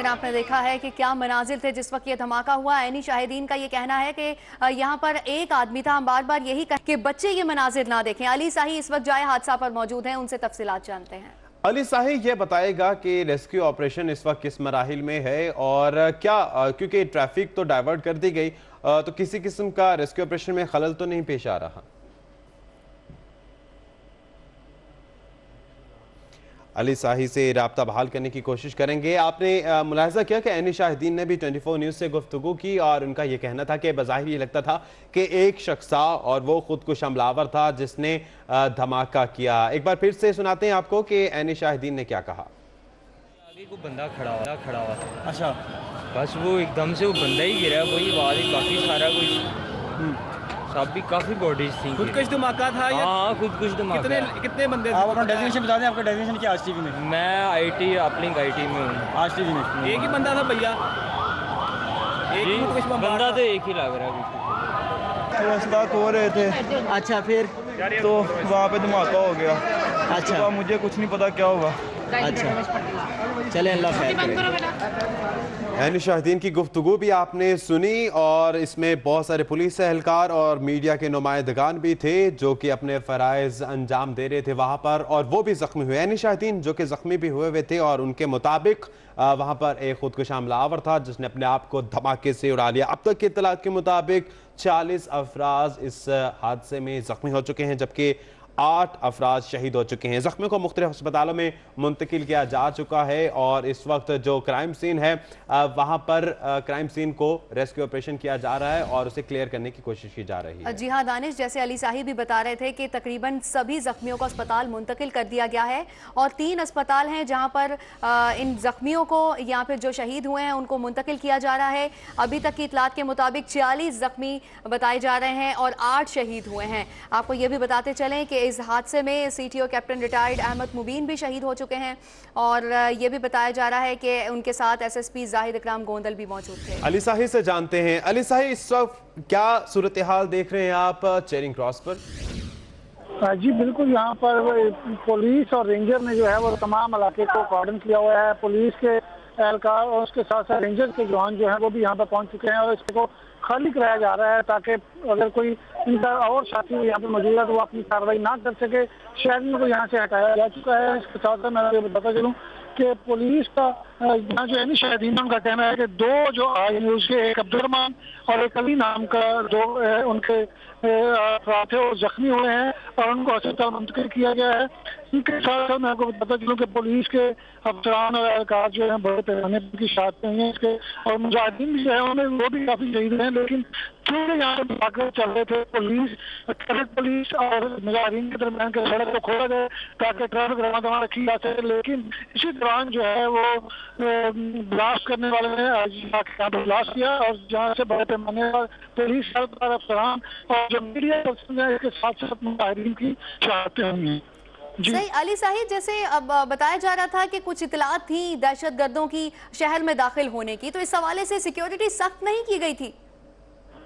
आपने देखा है कि क्या मनाजिर थे जिस वक्त ये धमाका हुआ। ऐनी शाहिदीन का ये कहना है कि यहाँ पर एक आदमी था। हम बार बार यही कहें कि बच्चे ये मनाजिर ना देखें। अली साही इस वक्त जाए हादसा पर मौजूद हैं, उनसे तफसीलात जानते हैं। अली साही ये बताएगा कि रेस्क्यू ऑपरेशन इस वक्त किस मराहिल में है और क्या, क्योंकि ट्रैफिक तो डाइवर्ट कर दी गई, तो किसी किस्म का रेस्क्यू ऑपरेशन में खलल तो नहीं पेश आ रहा। अली साही से राब्ता बहाल करने की कोशिश करेंगे। आपने मुलाहिजा किया कि ऐनी शाहिदीन ने भी 24 न्यूज़ से गुफ्तगू की और उनका यह कहना था कि बज़ाहिर ये लगता था कि एक शख्स था और वो खुदकुश हमलावर था जिसने धमाका किया। एक बार फिर से सुनाते हैं आपको कि ऐनी शाहिदीन ने क्या कहा। आगे को बंदा खड़ा हुआ था। अच्छा, बस वो एकदम से वो बंदा ही गिरा, वही आवाज़ काफ़ी सारा कुछ सब भी काफ़ी बॉडीज थी। खुदकुश धमाका था या? हाँ, खुदकुश धमाका। कितने बंदे? आप अपना डेजिग्नेशन बता दें। आपका डेजिग्नेशन क्या आज टीवी में? मैं आईटी अपलिंक आईटी में हूँ। आज टीवी में एक ही बंदा था भैया? एक बंदा तो एक ही लग रहा है। रास्ता हो रहे थे। अच्छा, फिर तो वहाँ पे धमाका हो गया। अच्छा, तो मुझे कुछ नहीं पता क्या होगा। अच्छा, चले अल्लाह खैर करे। ऐनी शाहिदीन की गुफ्तगू भी आपने सुनी और इसमें बहुत सारे पुलिस एहलकार और मीडिया के नुमाइंदगान भी थे जो कि अपने फ़राइज़ अंजाम दे रहे थे वहाँ पर, और वो भी ज़ख्मी हुए। ऐनी शाहिदीन जो कि ज़ख्मी भी हुए थे और उनके मुताबिक वहाँ पर एक खुदकुश हमलावर था जिसने अपने आप को धमाके से उड़ा लिया। अब तक की इत्तलात के मुताबिक 40 अफराज इस हादसे में ज़ख्मी हो चुके हैं जबकि 8 अफराद शहीद हो चुके हैं। जख्मियों को मुख्तलिफ अस्पतालों में मुंतकिल किया जा चुका है और इस वक्त जो क्राइम सीन है वहाँ पर क्राइम सीन को रेस्क्यू ऑपरेशन किया जा रहा है और उसे क्लियर करने की कोशिश की जा रही है। जी हाँ दानिश, जैसे अली साही भी बता रहे थे कि तकरीबन सभी जख्मियों को अस्पताल मुंतकिल कर दिया गया है और 3 अस्पताल हैं जहाँ पर इन जख्मियों को या फिर जो शहीद हुए हैं उनको मुंतकिल किया जा रहा है। अभी तक की इतलात के मुताबिक 40 जख्मी बताए जा रहे हैं और 8 शहीद हुए हैं। आपको ये भी बताते चलें कि इस हादसे में सीटीओ कैप्टन रिटायर्ड अहमद मुबीन भी शहीद हो चुके हैं और ये भी बताया जा रहा है कि उनके साथ एसएसपी जाहिद इकराम गोंदल भी मौजूद थे। अली साही से जानते हैं। अली साही, इस वक्त क्या सूरत हाल देख रहे हैं आप चेरिंग क्रॉस पर? जी बिल्कुल, यहाँ पर पुलिस और रेंजर ने जो है वो तमाम इलाके को कॉर्डन किया हुआ है। पुलिस के एहलकार और उसके साथ साथ रेंजर के जवान जो हैं वो भी यहाँ पर पहुँच चुके हैं और इसको खाली कराया जा रहा है ताकि अगर कोई इनका और साथी यहाँ पे मौजूद है तो वो अपनी कार्रवाई ना कर सके। शहरियों को यहाँ से हटाया जा चुका है। इसके साथ साथ मैं आपको बताता चलूँ कि पुलिस का यहाँ जो ऐनी शाहिदीन उनका कहना है कि 2 जो आए उसके एक अब्दुर्रहमान और एक अली नाम का 2 उनके अफराद थे वो जख्मी हुए हैं और उनको अस्पताल मुंतकिल किया गया है। इनके साथ साथ मैं आपको बताता चलूँ कि पुलिस के अफसरान और एहलकार जो है बड़े पैमाने की शहादतें हुई हैं इसके, और मुजाहिदीन भी जो है उन्हें वो भी काफ़ी शहीद हैं। लेकिन चूँकि यहाँ पे मुकाबले चल रहे थे, पुलिस और मुजाहिदीन के दरमियान के सड़क को खोला गया ताकि ट्रैफिक रवा दवा रखी जा सके। लेकिन इसी दौरान जो है वो ब्लास्ट करने वाले ने यहाँ पे ब्लास्ट किया और जहाँ से बड़े पैमाने पर पुलिस अफसरान और जो मीडिया पर्सन है इसके साथ साथ मुजाहिदीन की शहादतें हुई हैं। सही अली साहिब, जैसे अब बताया जा रहा था कि कुछ इतलात थी दहशतगर्दों की शहर में दाखिल होने की, तो इस हवाले से सिक्योरिटी सख्त नहीं की गई थी?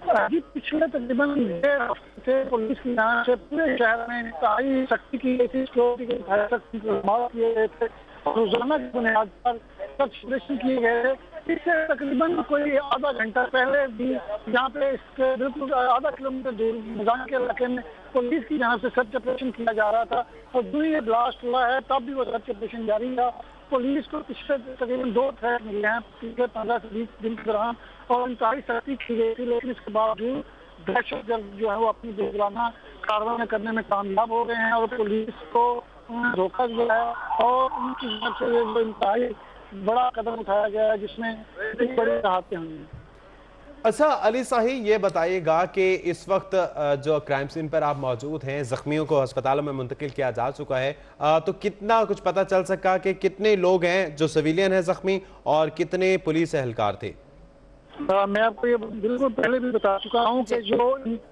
अभी पिछले तकरीबन 1.5 हफ्ते से पुलिस की यहाँ से पूरे शहर में इंतहाई सख्ती की गई थी। सिक्योरिटी के सख्त इंतजाम किए गए थे और रोजाना की बुनियाद पर ऑपरेशन किए गए थे। इससे तकरीबन कोई आधा घंटा पहले भी यहाँ पे इसके बिल्कुल आधा किलोमीटर दूर मैदान के इलाके में पुलिस की जानब से सर्च ऑपरेशन किया जा रहा था और जो ये ब्लास्ट हुआ है तब भी वो सर्च ऑपरेशन जारी था। पुलिस को पिछले तकरीबन 2 थ्रेट मिले हैं पिछले 15 से 20 दिन के दौरान और इंतहाई सख्ती की गई थी, लेकिन इसके बावजूद दहशतगर्द जो है वो अपनी बेगुनाह कार्रवाई करने में कामयाब हो गए हैं और पुलिस को रोका गया है और उनकी जानब से इंतहाई बड़ा कदम उठाया गया है जिसमें एक बड़ी राहतें हुई हैं। अच्छा अली साही, ये बताइएगा कि इस वक्त जो क्राइम सीन पर आप मौजूद हैं, जख्मियों को अस्पतालों में मुंतकिल किया जा चुका है, तो कितना कुछ पता चल सका कि कितने लोग हैं जो सिविलियन हैं जख्मी और कितने पुलिस एहलकार थे? मैं आपको ये बिल्कुल पहले भी बता चुका हूँ कि जो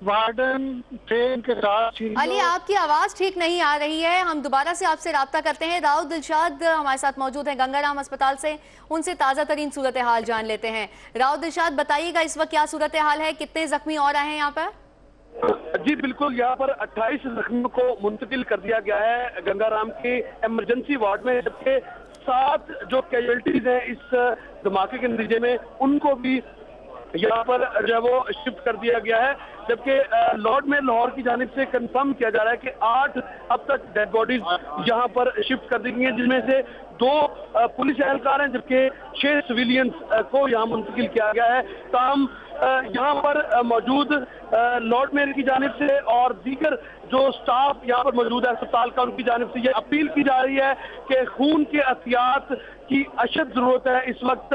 वार्डन थे इनके साथ। अली, आपकी आवाज़ ठीक नहीं आ रही है, हम दोबारा से आपसे राब्ता करते हैं। राउत दिलशाद हमारे साथ मौजूद हैं गंगाराम अस्पताल से, उनसे ताज़ा तरीन सूरत हाल जान लेते हैं। राउत दिलशाद, बताइएगा इस वक्त क्या सूरत हाल है, कितने जख्मी और आए हैं यहाँ पर? जी बिल्कुल, यहाँ पर 28 जख्मियों को मुंतकिल कर दिया गया है गंगाराम के इमरजेंसी वार्ड में, जबकि 7 जो कैजुअल्टीज हैं इस धमाके के नतीजे में उनको भी यहाँ पर जो है वो शिफ्ट कर दिया गया है। जबकि लॉर्ड में लाहौर की जानिब से कंफर्म किया जा रहा है कि 8 अब तक डेड बॉडीज यहाँ पर शिफ्ट कर दी गई हैं, जिनमें से 2 पुलिस एहलकार हैं, जबकि 6 सिविलियंस को यहाँ मुंतकिल किया गया है। ताहम यहाँ पर मौजूद लॉर्ड मेयर की जानिब से और दीगर जो स्टाफ यहाँ पर मौजूद है अस्पताल का, उनकी जानिब से ये अपील की जा रही है कि खून के एहतियात की अशद जरूरत है। इस वक्त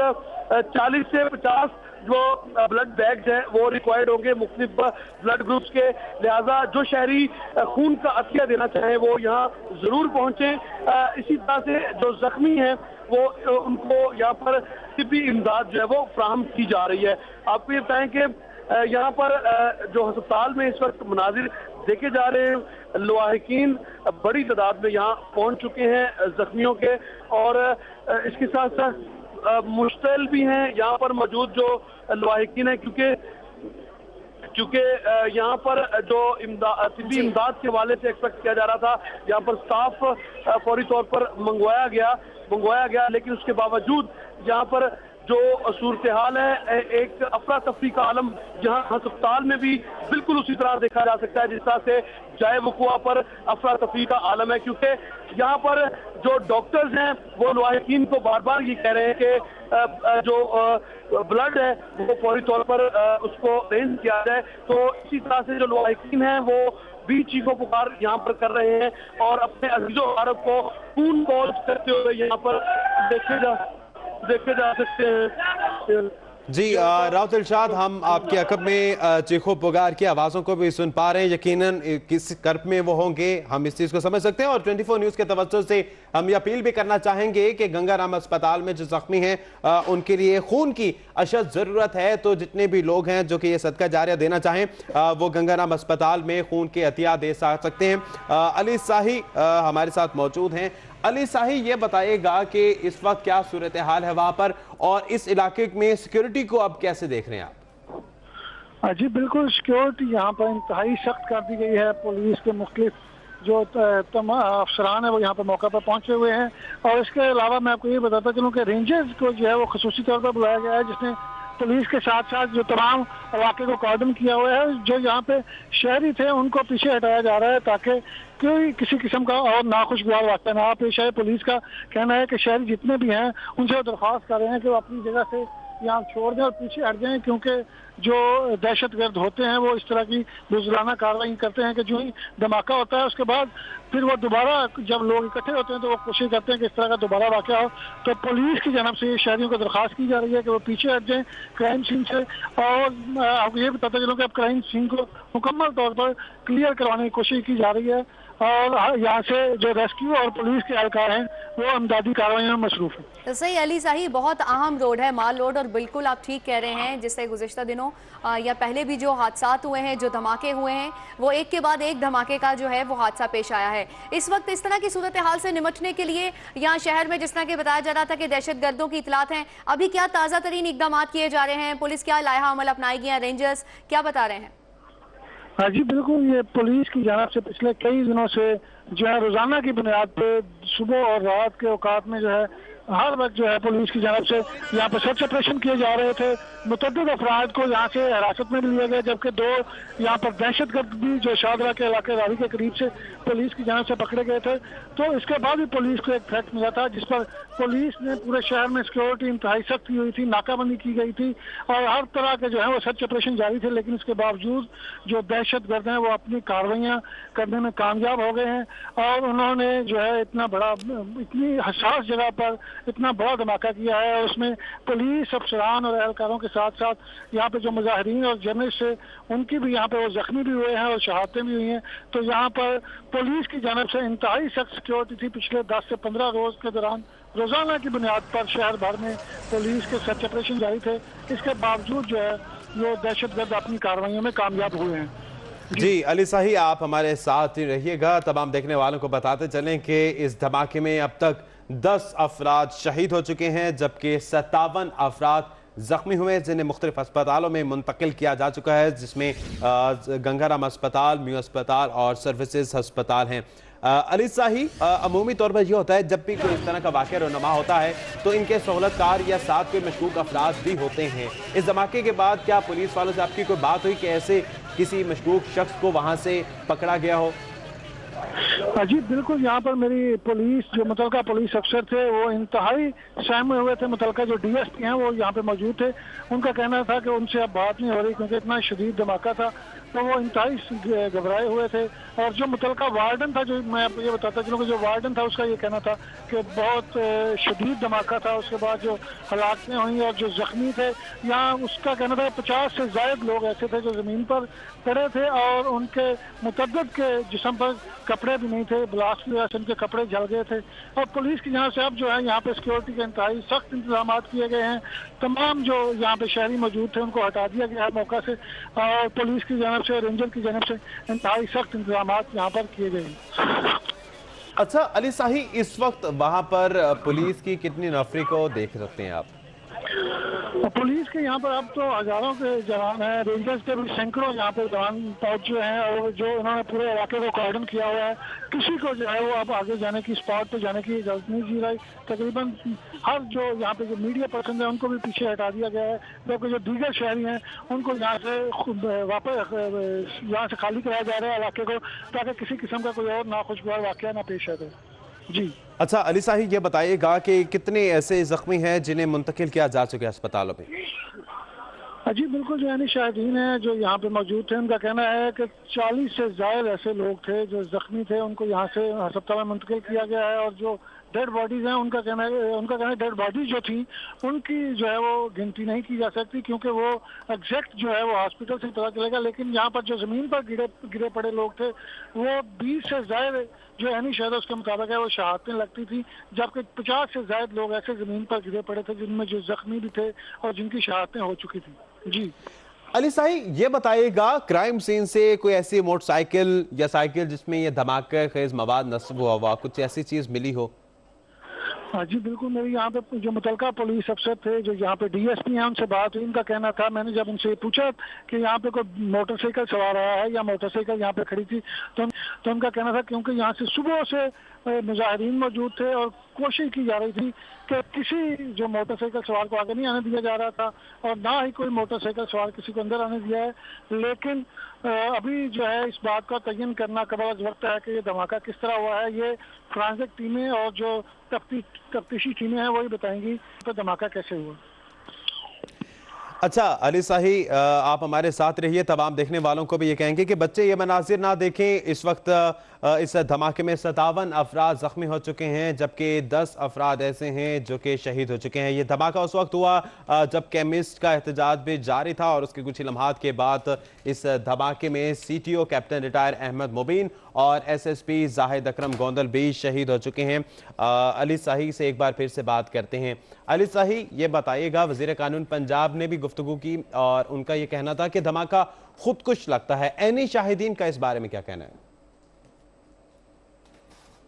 40 से 50 जो ब्लड बैग्स हैं वो रिक्वायर्ड होंगे मुख्तलिफ ब्लड ग्रुप्स के, लिहाजा जो शहरी खून का अतिया देना चाहें वो यहाँ जरूर पहुंचे। इसी तरह से जो जख्मी हैं वो उनको यहाँ पर तिब्बी इमदाद जो है वो फ्राहम की जा रही है। आपको ये बताएं कि यहाँ पर जो अस्पताल में इस वक्त मनाजिर देखे जा रहे हैं, लवाहिकीन बड़ी तादाद में यहाँ पहुंच चुके हैं जख्मियों के, और इसके साथ साथ मुश्तिल भी हैं यहाँ पर मौजूद जो लवाहिकीन है, क्योंकि यहाँ पर जो तिब्बी इमदाद के हवाले से एक्सपेक्ट किया जा रहा था, यहाँ पर स्टाफ फौरी तौर पर मंगवाया गया, लेकिन उसके बावजूद यहाँ पर जो सूरत हाल है, एक अफरा तफरी का आलम यहाँ अस्पताल में भी बिल्कुल उसी तरह देखा जा सकता है जिस तरह से जाए वकुआ पर अफरा तफरी का आलम है, क्योंकि यहाँ पर जो डॉक्टर्स हैं वो लवाहिकीन को बार बार ये कह रहे हैं कि जो ब्लड है वो फौरी तौर पर उसको अरेंज किया जाए। तो इसी तरह से जो लवाहिकीन हैं वो भी चीखों पुकार यहाँ पर कर रहे हैं और अपने अजीजों अरब को खून कॉल करते हुए यहाँ पर देखे जा सकते हैं। जी राउत इरशाद, हम आपके अकब में चीखों पुकार की आवाज़ों को भी सुन पा रहे हैं। यकीनन किस कर्ब में वो होंगे हम इस चीज़ को समझ सकते हैं, और 24 न्यूज़ के तवज्जो से हम ये अपील भी करना चाहेंगे कि गंगाराम अस्पताल में जो जख्मी हैं उनके लिए खून की अशद ज़रूरत है। तो जितने भी लोग हैं जो कि ये सदका जारिया देना चाहें वो गंगाराम अस्पताल में खून के अतिया दे सकते हैं। अली साही हमारे साथ मौजूद हैं। अली साही, ये बताइएगा कि इस वक्त क्या सूरत हाल है वहां पर, और इस इलाके में सिक्योरिटी को अब कैसे देख रहे हैं आप? जी बिल्कुल, सिक्योरिटी यहाँ पर इंतहाई सख्त कर दी गई है। पुलिस के मुख्तलिफ जो अफसरान है वो यहाँ पर मौका पर पहुंचे हुए हैं, और इसके अलावा मैं आपको ये बताता चलूँ कि रेंजर्स को जो है वो खसूसी तौर पर बुलाया गया है, जिसने पुलिस के साथ साथ जो तमाम इलाके को कॉर्डन किया हुआ है। जो यहाँ पे शहरी थे उनको पीछे हटाया जा रहा है ताकि कोई किसी किस्म का और नाखुशगवार वाक़या ना पेश आए। पुलिस का कहना है कि शहरी जितने भी हैं उनसे दरख्वास्त कर रहे हैं कि वो अपनी जगह से यहाँ छोड़ दें और पीछे हट जाएं, क्योंकि जो दहशतगर्द होते हैं वो इस तरह की बुज़दिलाना कार्रवाई करते हैं कि जो ही धमाका होता है उसके बाद फिर वो दोबारा जब लोग इकट्ठे होते हैं तो वो कोशिश करते हैं कि इस तरह का दोबारा वाक़या हो। तो पुलिस की जानब से शहरियों को दरख्वास्त की जा रही है कि वो पीछे हट जाएं क्राइम सीन से, और आपको ये बताते चलूँ कि अब क्राइम सीन को मुकम्मल तौर पर क्लियर करवाने की कोशिश की जा रही है, और यहाँ से जो रेस्क्यू और पुलिस के एहलकार हैं वो इमदादी कार्रवाइयों में मसरूफ है। तो सही अली साही, बहुत अहम रोड है माल रोड, और बिल्कुल आप ठीक कह रहे हैं, जिससे गुज़िश्ता दिनों या पहले भी जो हादसात हुए हैं, जो धमाके हुए हैं, वो एक के बाद एक धमाके का जो है वो हादसा पेश आया है। इस वक्त इस तरह की सूरत हाल से निपटने के लिए यहाँ शहर में जिस तरह के बताया जा रहा था कि दहशतगर्दों की इतलात हैं, अभी क्या ताज़ा तरीन इकदाम किए जा रहे हैं? पुलिस क्या लाया अमल अपनाएगी? रेंजर्स क्या बता रहे हैं? हाँ जी बिल्कुल, ये पुलिस की जानब से पिछले कई दिनों से जो है रोजाना की बुनियाद पे सुबह और रात के औकात में जो है हर वक्त जो है पुलिस की जानब से यहाँ पर सर्च ऑपरेशन किए जा रहे थे। मुतअद्दिद अफराद को यहाँ से हिरासत में भी लिया गया, जबकि 2 यहाँ पर दहशतगर्द भी जो शाहदरा के इलाके रावी के करीब से पुलिस की जानब से पकड़े गए थे। तो इसके बाद भी पुलिस को एक थ्रेट मिला था, जिस पर पुलिस ने पूरे शहर में सिक्योरिटी इंतहाई सख्त की हुई थी, नाकाबंदी की गई थी, और हर तरह के जो है वो सर्च ऑपरेशन जारी थे। लेकिन इसके बावजूद जो दहशतगर्द हैं वो अपनी कार्रवाइयाँ करने में कामयाब हो गए हैं, और उन्होंने जो है इतनी हसास जगह पर इतना बड़ा धमाका किया है, और उसमें पुलिस अफसरान और एहलकारों के साथ साथ यहाँ पे जो मुजाहिरीन और जर्नलिस्ट है उनकी भी यहाँ पे वो जख्मी भी हुए हैं और शहादतें भी हुई हैं। तो यहाँ पर पुलिस की जानब से इंतहाई सख्त सिक्योरिटी थी। पिछले 10 से 15 रोज के दौरान रोजाना की बुनियाद पर शहर भर में पुलिस के सर्च ऑपरेशन जारी थे। इसके बावजूद जो है वो दहशतगर्द अपनी कार्रवाइयों में कामयाब हुए हैं। जी अली साही, आप हमारे साथ ही रहिएगा। तमाम देखने वालों को बताते चलें कि इस धमाके में अब तक 10 अफराद शहीद हो चुके हैं, जबकि 57 अफराद जख्मी हुए जिन्हें मुख्तलिफ अस्पतालों में मुंतकिल किया जा चुका है, जिसमें गंगाराम अस्पताल, म्यू अस्पताल और सर्विसेज अस्पताल हैं। अली शाही, अमूमी तौर पर यह होता है जब भी कोई इस तरह का वाक़या रोनमा होता है तो इनके सहूलतकार या साथ कोई मशकूक अफराद भी होते हैं। इस धमाके के बाद क्या पुलिस वालों से आपकी कोई बात हुई कि ऐसे किसी मशकूक शख्स को वहाँ से पकड़ा गया हो? जी बिल्कुल, यहाँ पर मेरी पुलिस जो मुतलका पुलिस अफसर थे वो इंतहाई सहमे हुए थे। मुतलका जो डीएसपी हैं वो यहाँ पे मौजूद थे। उनका कहना था कि उनसे अब बात नहीं हो रही क्योंकि इतना शदीद धमाका था, तो वो इंतहाई घबराए हुए थे। और जो मुतलका वार्डन था, जो मैं आपको ये बताता चलूँ कि जो वार्डन था उसका ये कहना था कि बहुत शदीद धमाका था। उसके बाद जो हलाकतें हुई और जो जख्मी थे, यहाँ उसका कहना था 50 से ज़ायद लोग ऐसे थे जो ज़मीन पर पड़े थे और उनके मुतअद्दिद के जिस्म पर कपड़े भी नहीं थे, ब्लास्ट की वजह से उनके कपड़े जल गए थे। और पुलिस की जहाँ से अब जो है यहाँ पे सिक्योरिटी के इंतहाई सख्त इंतजाम किए गए हैं। तमाम जो यहाँ पे शहरी मौजूद थे उनको हटा दिया गया है मौका से, और पुलिस की जानब से, रेंजर की जानब से इंतहाई सख्त इंतजाम यहाँ पर किए गए हैं। अच्छा अली शाही, इस वक्त वहाँ पर पुलिस की कितनी नफरी को देख सकते हैं आप? पुलिस के यहाँ पर अब तो हजारों के जवान हैं, रेंजर्स के भी सैकड़ों यहाँ पे जवान पहुंच चुके हैं और जो इन्होंने पूरे इलाके को कॉर्डन किया हुआ है। किसी को जो है वो अब आगे जाने की, स्पॉट पे जाने की इजाजत नहीं दी रही। तकरीबन हर जो यहाँ पे जो मीडिया पर्सन है उनको भी पीछे हटा दिया गया है, जबकि जो दीगर शहरी हैं उनको यहाँ से वापस यहाँ से खाली कराया जा रहा है इलाके को, ताकि किसी किस्म का कोई और नाखुशगवार वाक़या ना पेश आए। जी अच्छा अली शाही, ये बताइएगा कि कितने ऐसे जख्मी हैं जिन्हें मुंतकिल किया जा चुके हैं अस्पतालों में? जी बिल्कुल, जो यानी शाहिदीन हैं जो यहाँ पे मौजूद थे, उनका कहना है कि 40 से ज़ायद ऐसे लोग थे जो जख्मी थे, उनको यहाँ से अस्पताल में मुंतकिल किया गया है। और जो डेड बॉडीज हैं उनका कहना है डेड बॉडीज जो थी उनकी जो है वो गिनती नहीं की जा सकती, क्योंकि वो एग्जैक्ट जो है वो हॉस्पिटल से पता चलेगा। लेकिन यहाँ पर जो ज़मीन पर गिरे पड़े लोग थे वो 20 से ज़ायद जो यानी शायद उसके मुताबिक है वो शहादतें लगती थी, जबकि 50 से ज़ायद लोग ऐसे ज़मीन पर गिरे पड़े थे जिनमें जो जख्मी भी थे और जिनकी शहादतें हो चुकी थी। जी अली शाही, ये बताइएगा क्राइम सीन से कोई ऐसी मोटरसाइकिल या साइकिल जिसमें ये धमाका खेज मवाद नस्ब हुआ, कुछ ऐसी चीज मिली हो? हाँ जी बिल्कुल, मेरी यहाँ पे जो मुतलका पुलिस अफसर थे जो यहाँ पे डीएसपी हैं उनसे बात हुई। इनका कहना था, मैंने जब उनसे पूछा कि यहाँ पे कोई मोटरसाइकिल सवार आया है या मोटरसाइकिल यहाँ पे खड़ी थी, तो उनका कहना था क्योंकि यहाँ से सुबह से मुजाहिरीन मौजूद थे और कोशिश की जा रही थी कि किसी जो मोटरसाइकिल सवार को आगे नहीं आने दिया जा रहा था और ना ही कोई मोटरसाइकिल सवार किसी को अंदर आने दिया है। लेकिन अभी जो है इस बात का तयन करना कबल वक्त है कि ये धमाका किस तरह हुआ है। ये फोरेंसिक टीमें और जो तफ्तीशी टीमें हैं वही बताएंगी तो धमाका कैसे हुआ। अच्छा अली शाही, आप हमारे साथ रहिए। तमाम देखने वालों को भी ये कहेंगे कि बच्चे ये मनाजिर ना देखें। इस वक्त इस धमाके में 57 अफराद जख्मी हो चुके हैं, जबकि 10 अफराद ऐसे हैं जो कि शहीद हो चुके हैं। ये धमाका उस वक्त हुआ जब केमिस्ट का एहतजाज भी जारी था और उसके कुछ ही लम्हात के बाद इस धमाके में CTO कैप्टन रिटायर अहमद मुबीन और SSP जाहिद अकरम गोंदल भी शहीद हो चुके हैं। अली शाही से एक बार फिर से बात करते हैं। अली शाही, ये बताइएगा, वज़ीर कानून पंजाब ने भी गुफ्तगू की और उनका ये कहना था कि धमाका खुदकुश लगता है। ऐनी शाहिदीन का इस बारे में क्या कहना है?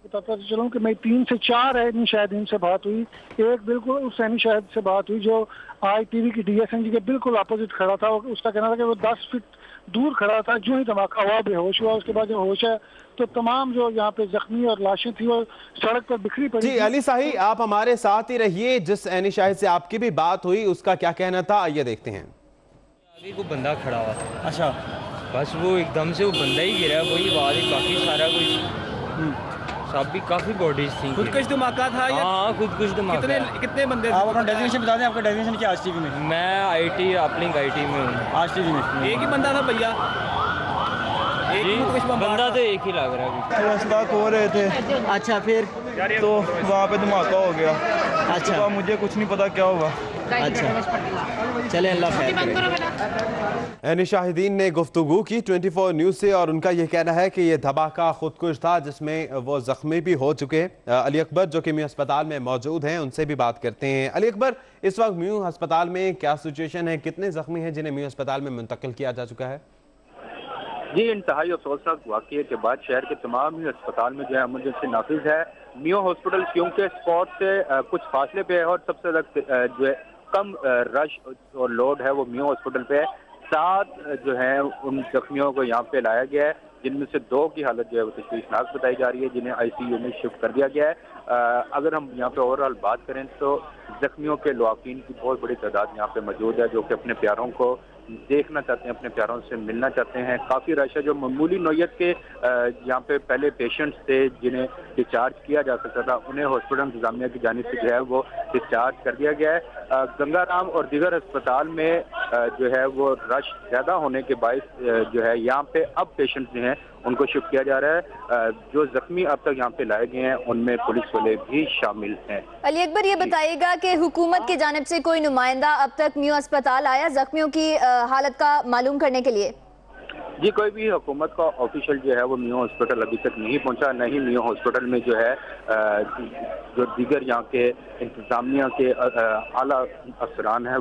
बताता चलूं कि मैं 3 से 4 ऐनी शाहिदीन से बात हुई। एक बिल्कुल उस ऐनी शाहिद से बात हुई जो ITV की DSNG के बिल्कुल अपोजिट खड़ा था। उसका कहना था कि वो 10 फीट दूर खड़ा था, जो ही धमाका हुआ बेहोश हुआ। उसके बाद जब होश है तो तमाम जो यहाँ पे जख्मी और लाशें थी वो सड़क पर बिखरी पड़ी। जी अली शाही, आप हमारे साथ ही रहिए। जिस ऐनी शाहिद से आपकी भी बात हुई उसका क्या कहना था, आइए देखते हैं। आगे को बंदा खड़ा हुआ था, अच्छा, बस वो एकदम से वो बंदा ही गिरा, वही आवाज ही, बाकी सारा कुछ सब भी काफी बॉडीज थी। खुदकुश धमाका था या? हाँ खुदकुश धमाका। कितने बंदे? आप अपना डेजिग्नेशन बता दें। आपका डेजिग्नेशन क्या आज टीवी में? मैं IT अपलिंक IT में हूँ। आज टीवी में एक ही बंदा था भैया? बंदा तो एक ही लग रहा है। रास्ता खो रहे थे, अच्छा, फिर तो वहाँ पे धमाका हो गया। अच्छा, तो मुझे कुछ नहीं पता क्या हुआ। अच्छा, चले अल्लाह खैर करे। ऐनी शाहिदीन ने गुफ्तगू की 24 न्यूज़ से और उनका यह कहना है कि यह धमाका खुदकुश था जिसमें वो जख्मी भी हो चुके हैं। अली अकबर जो कि म्यू अस्पताल में मौजूद हैं, उनसे भी बात करते हैं। अली अकबर, इस वक्त म्यू अस्पताल में क्या सिचुएशन है? कितने जख्मी हैं जिन्हें म्यू अस्पताल में मुंतकिल किया जा चुका है? जी, इंतहाई अफसोसनाक वाक़ये के बाद शहर के तमाम ही अस्पताल में जो है एमरजेंसी नाफिज है। मियो हॉस्पिटल क्योंकि स्पॉट से कुछ फासले पे है और सबसे ज्यादा जो है कम रश और लोड है वो मियां हॉस्पिटल पे है। 7 जो है उन जख्मियों को यहाँ पे लाया गया है, जिनमें से 2 की हालत जो है वो तशवीशनाक बताई जा रही है, जिन्हें ICU में शिफ्ट कर दिया गया है। अगर हम यहाँ पे ओवरऑल बात करें तो जख्मियों के लवाकिन की बहुत बड़ी तादाद यहाँ पे मौजूद है, जो कि अपने प्यारों को देखना चाहते हैं, अपने प्यारों से मिलना चाहते हैं। काफ़ी रश है। जो मामूली नौयत के यहाँ पे पहले पेशेंट्स थे जिन्हें डिस्चार्ज किया जा सकता था, उन्हें हॉस्पिटल इंतजामिया की जानिब से जो है वो डिस्चार्ज कर दिया गया है। गंगाराम और दीगर अस्पताल में जो है वो रश ज़्यादा होने के बायस जो है यहाँ पे अब पेशेंट्स जो हैं उनको शिफ्ट किया जा रहा है। जो जख्मी अब तक यहाँ पे लाए गए हैं उनमें पुलिस वाले भी शामिल हैं। अली अकबर, ये बताइएगा कि हुकूमत की जानिब से कोई नुमाइंदा अब तक मियां अस्पताल आया जख्मियों की हालत का मालूम करने के लिए? जी, कोई भी हुकूमत का ऑफिशियल जो है वो मियां हॉस्पिटल अभी तक नहीं पहुंचा। न ही मियां हॉस्पिटल में जो है जो दीगर यहाँ के इंतजामिया के आला अफसरान हैं